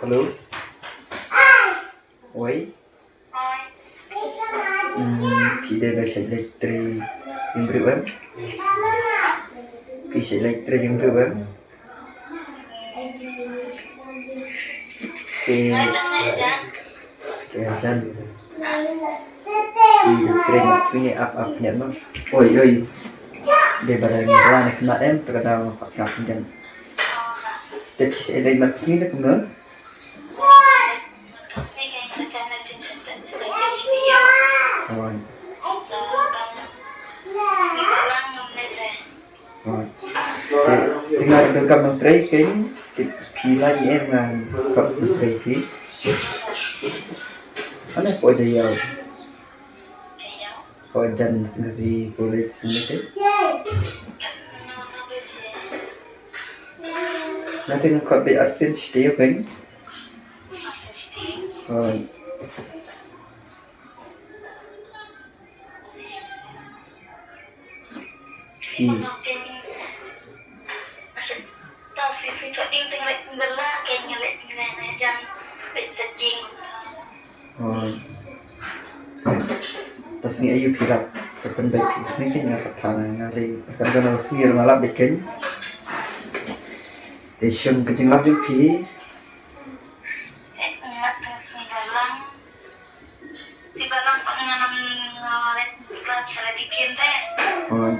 Halo, oi, pide baca elektrik yang berubah, bisa elektrik yang berubah, ke ajan, elektrik maksudnya up nya mah, oi, dia barang jalan kena terkadang pas ngapain dan, tapi elektrik maksudnya kemana? Oh, tinggal rekam menteri kayaknya pila di emang kok menteri pi mana kok aja ya kok jan ngasi kulit sini nanti kok be arsin stay kan oh tas ni ayu pilak terpen baik sini kayaknya sepana ngari kan harus ngir malah bikin desyum kencing lap juga pi oh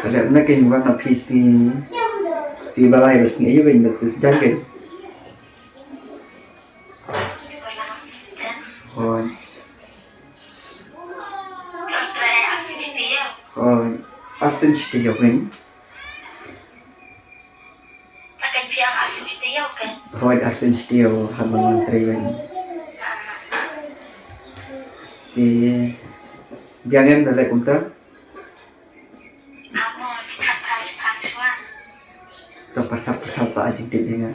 kalau nak kini warna PC si balai bersini ayu ben bersih jaga oh oh arsin setia ben oh arsin setia hamil menteri ben di jangan dalek unta atau perkat saat jik dengan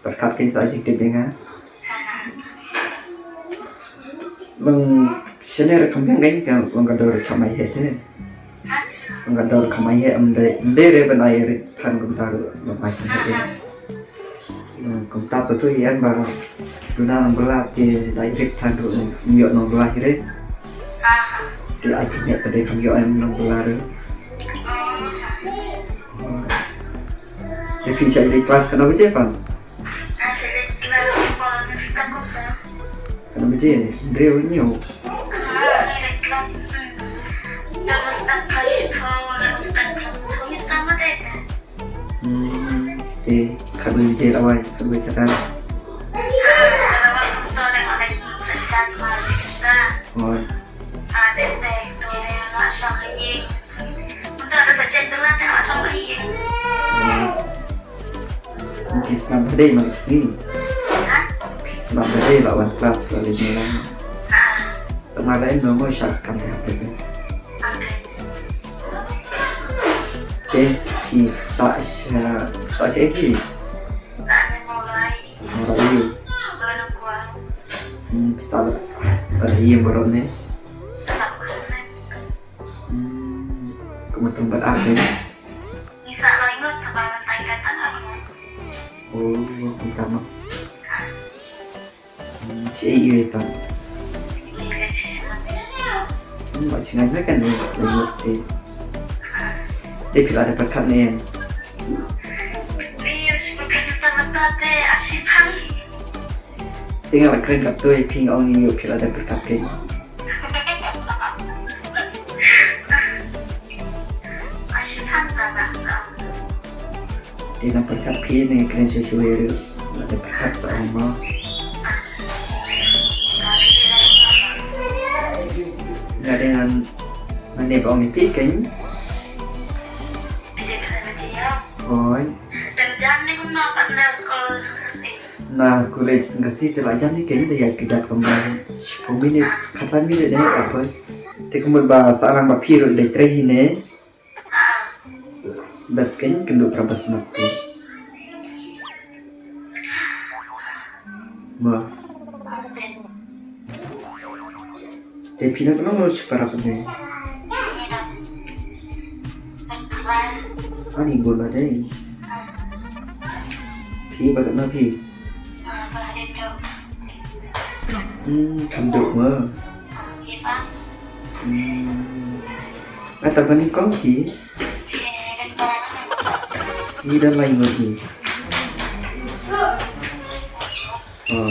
perkat saat jik dengan bang sini rekam yang ini kan menggador kamai itu menggador kamai itu amde benai tan kumtar memacam itu kumtar suatu yang baru guna nonggola di direct tan tu miot nonggola ini di akhirnya pada kami yang nonggola tapi saya di kelas kenapa je pan? Saya di kelas sekolah sekolah kota. Kenapa je? Beliau ni oh. Di kelas dalam start kelas kami sama deh. Kabel je awal kabel kata. Dalam kota yang ada sejak kita. Oh. Ada deh tu yang asal lagi. Untuk ada sejak bulan yang asal lagi. Kisah badai malas ni. Kisah badai lawan kelas lalu jalan. Kemarin nombor syarkan apa tu? Kisah lagi. Mulai. Bulan kuah. Kisah lagi yang baru ni. Kemudian berapa? Bisa lo ingat sampai mentai kata aku. Oh, utama. Si Ayu itu. Masih ngaji kan ni, lagi dia bila ada perkat ni. Dia sebagai kata teh asyik hari. Tinggal keren kat tu, ping orang ni bila ada perkat ni. Asyik hari tak rasa. Dia nak perkat pi ni keren sesuai tu. Ada perkat sama. Ada dengan mana orang ni pi kan? Oi. Dan jangan ni pun nak pernah sekolah sekali. Nah, kulit ngasi telajan ni kayaknya dia kerja kembali 10 minit, kata minit ni apa? Tapi kemudian bahasa orang bapir dari terakhir ni, bas kayaknya kena berapa semak tu. Ma, Tapi nak kenal seberapa ni? Ini dah. Keren. Ani bola deh. Pi bagai mana pi? Berada tu. Canduk mah. Kita. Atau kan ni kau pi? Dan barang. Ni dah lain lagi. Oh,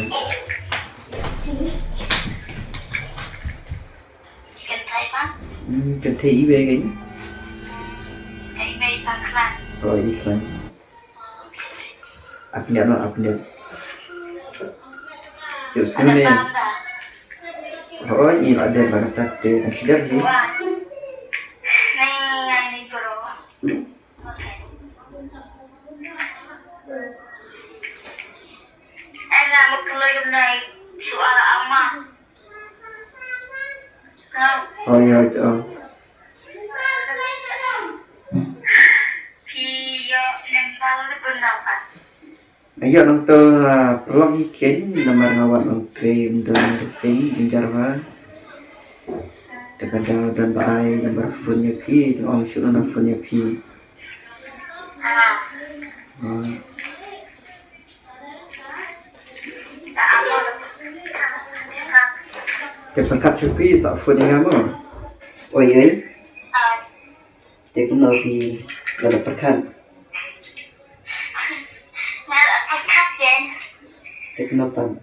Cần thấy bác. cần thấy về cái. Thấy mày bác là. Rồi iklan. Update no update. Yuk Ada sini. bang dah. Oh, ini ada banget tadi. Sudah ni. Wah. Ini bro. Okay. Enak mau keluar yang naik suara ama. So, Oh ya, oh. Pio nempel pendapat. Ayo nonton pelong ikan nomor ngawat nongkrem dan ikan jenjar mah. Terkadang dan baai nomor phone nya pi, tengok shoot nomor phone nya pi. Oh, Tak apa. terperkat Shopee sak phone yang apa? Oh iya, dia kena pi dalam perkat. Nak apa kan? Dia kena pan.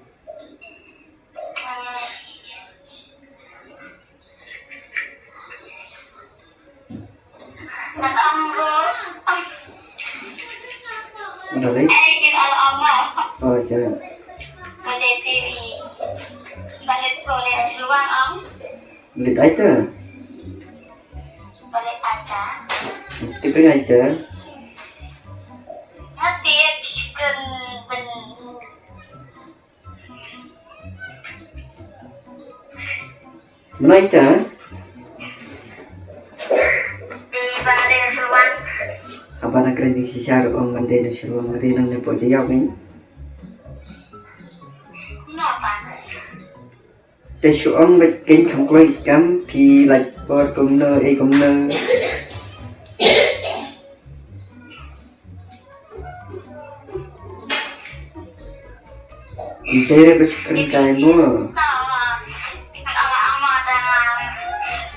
Nak amro. Mana lagi? Kita ala ama. Oh jangan. Pada TV. Balik boleh seluang am. Beli item. Balik aja. Tipe item. Nanti chicken ben. Mana item? Di balik seluang. Apa nak kerja sisa orang mandai di seluruh negeri nang lepo jauh ni? Kenapa?แต่ช่วงไปกินของกล้วยกัมพีหลักปอดกงเนอไอกงเนอเจอไปชุกันไก่มั่ว Tahu. Ala ama dalam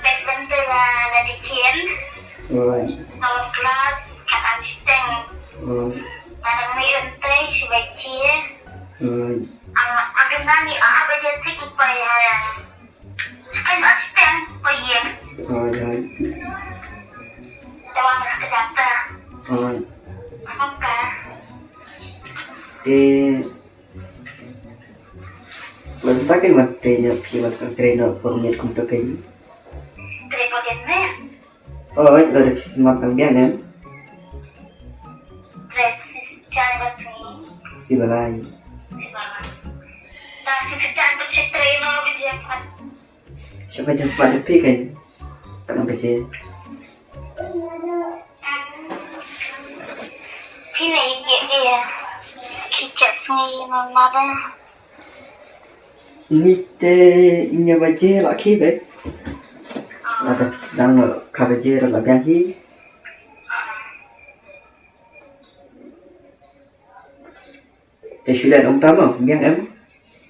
badminton dari Chen. โอ้ย Kalau kelas kan asisten. โอ้ย Ada mi rentai sebaiknya. โอ้ย Agak nani apa dia tik upaya. Kan asisten upaya. โอ้ยโอ้ย Tawag na kedata. โอ้ย Apa? เอมันตั้งกันมาเทรนเนี่ยพี่มันสังเทรนเนี่ยพอมีคุ้มตัวกัน Kerepotan men. โอ้ยเราจะพิสูจน์มาตั้งแต่เนี่ย Kret cari basmi. สิบอะไร Sibaran. Tak si sejan pun si trainer lebih cepat. siapa yang sempat pi kan kenapa sih Ini dia. Kicap seni mama dah. ini teh ini baca laki bet ada sedang kerja lagi lagi teh sudah om tamu biar em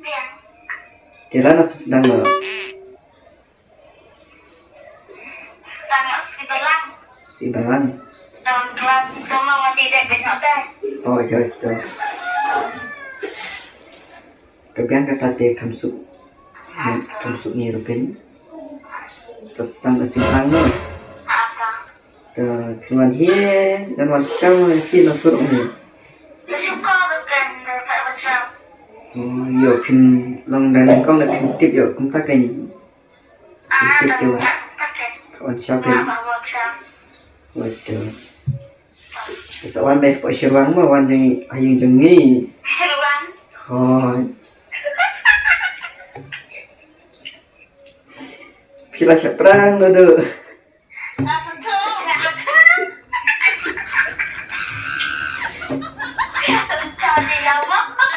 Biar. Tiada apa sedang Tanya si belang. si balang Dalam kelas sama tidak benar dah. oh ya itu kebiang kata teh kamsuk ni rukin terus sedang bersimpang no Apa? keluar here dan macam here nafur ni Sesuka bukan tak macam. oh yo pin long dan kong dan pin tip yo kum tak kai tip Dah tu tak pakai. kawan siapa Apa macam? waduh Kesawan baik pak syirwang mah wan yang ayang jengi Seruan. oh Pila siap perang dah. Langsung